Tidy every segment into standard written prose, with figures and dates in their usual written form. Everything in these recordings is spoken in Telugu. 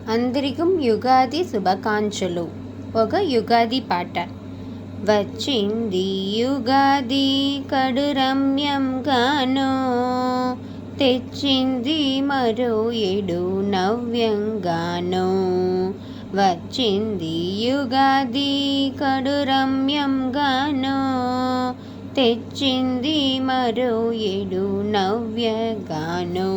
అందరికీ యుగాది శుభాకాంక్షలు. ఒక యుగాది పాట. వచ్చింది యుగాది కడు రమ్యంగానో, తెచ్చింది మరో ఏడు నవ్యంగానో. వచ్చింది యుగాది కడు రమ్యంగానో, తెచ్చింది మరో ఏడు నవ్యగానో.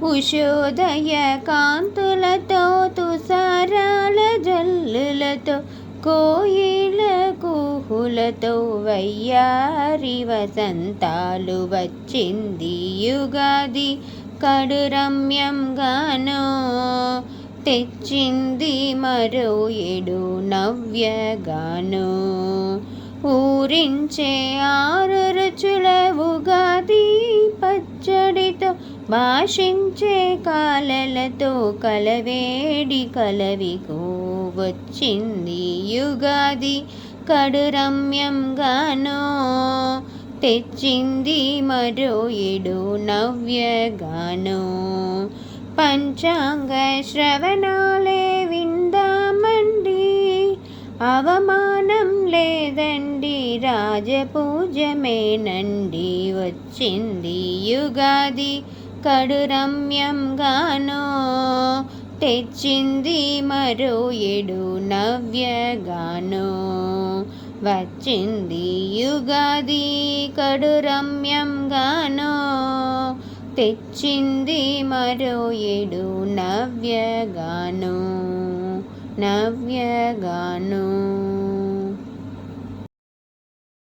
ఉషోదయ కాంతులతో తుషారాల జల్లులతో కోయిల కుహులతో వయ్యారి వసంతాలు. వచ్చింది యుగాది కడు రమ్యంగానో, తెచ్చింది మరో ఏడు నవ్యగానో. ఊరించే ఆరు రుచుల ఉగాది పచ్చడితో, భాషించే కాలలతో కలవేడి కలవికో. వచ్చింది యుగాది కడు రమ్యంగానో, తెచ్చింది మరో ఏడు నవ్యగానో. పంచాంగ శ్రవణాలే విందామండి, అవమానం లేదండి, రాజపూజమేనండి. వచ్చింది యుగాది కడు రమ్యంగానో, తెచ్చింది మరో ఏడు నవ్యగానో. వచ్చింది యుగాది కడు రమ్యంగానో, తెచ్చింది మరో ఏడు నవ్యగానో.